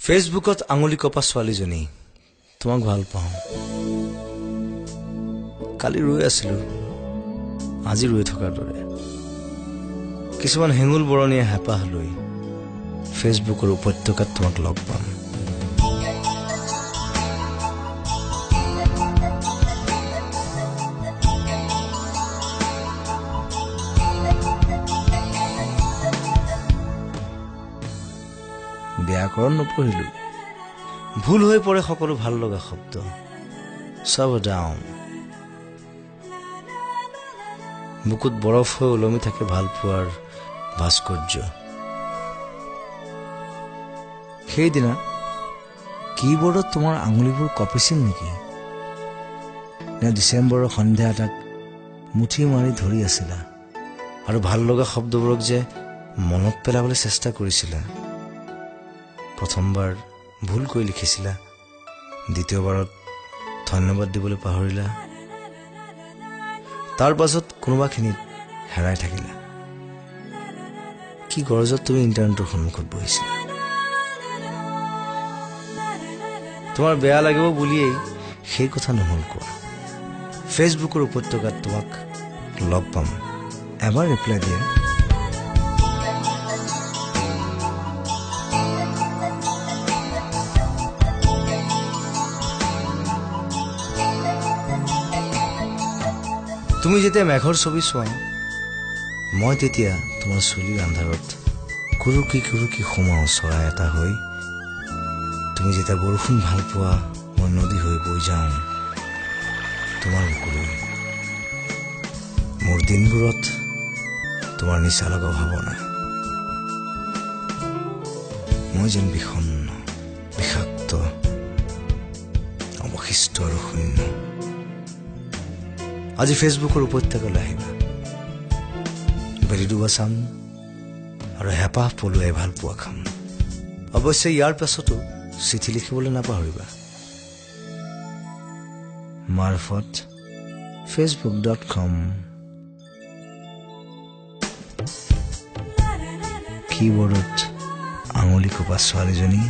ফেচবুকত আঙুলি কপা ছোৱালীজনী তোমাক ভাল পাওঁ কালি ৰৈ আছিলো আজি ৰৈ থকাৰ দৰে কিছুমান হেঙুল বৰণীয়া হেঁপাহ লৈ ফেচবুকৰ উপত্যকাত তোমাক লগ পাম ব্যাকৰণ নপঢ়িলো ভুল হৈ পৰে সকলো ভাল লগা শব্দ সব ডাউন বুকুত বৰফ হৈ ওলমি থাকে ভাল পোৱাৰ ভাস্কৰ্য সেইদিনা কিবৰ্ডত তোমাৰ আঙুলিবোৰ কঁপিছিল নেকি নে ডিচেম্বৰৰ সন্ধ্যা এটাক মুঠি মাৰি ধৰি আছিলা আৰু ভাল লগা শব্দবোৰক যে মনত পেলাবলৈ চেষ্টা কৰিছিলা প্ৰথমবাৰ ভুল কৰি লিখিছিলা দ্বিতীয়বাৰত ধন্যবাদ দিবলৈ পাহৰিলা তাৰ পাছত কোনোবাখিনিত হেৰাই থাকিলা কি গৰজত তুমি ইণ্টাৰনেটৰ সন্মুখত বহিছিলা তোমাৰ বেয়া লাগিব বুলিয়েই সেই কথা নহল কোৱা ফেচবুকৰ উপত্যকাত তোমাক লগ পাম এবাৰ ৰিপ্লাই দিয়া তুমি যেতিয়া মেঘৰ ছবি চোৱা মই তেতিয়া তোমাৰ চুলিৰ আন্ধাৰত কুৰুকি কুৰুকি সোমাও চৰাই এটা হৈ তুমি যেতিয়া বৰষুণ ভাল পোৱা মই নদী হৈ বৈ যাওঁ তোমাৰ বুকুলৈ মোৰ দিনবোৰত তোমাৰ নিচা লগা ভাৱনা মই যেন বিষণ্ণ বিষাক্ত অৱশিষ্ট আৰু শূন্য আজি ফেচবুকৰ উপত্যকালৈ আহিবা বেলি ডুবা চাম আৰু হেঁপাহ পলুৱাই ভাল পোৱা খাম অৱশ্যে ইয়াৰ পাছতো চিঠি লিখিবলৈ নাপাহৰিবা মাৰফত facebook.com কিবৰ্ডত আঙুলি কপা ছোৱালীজনী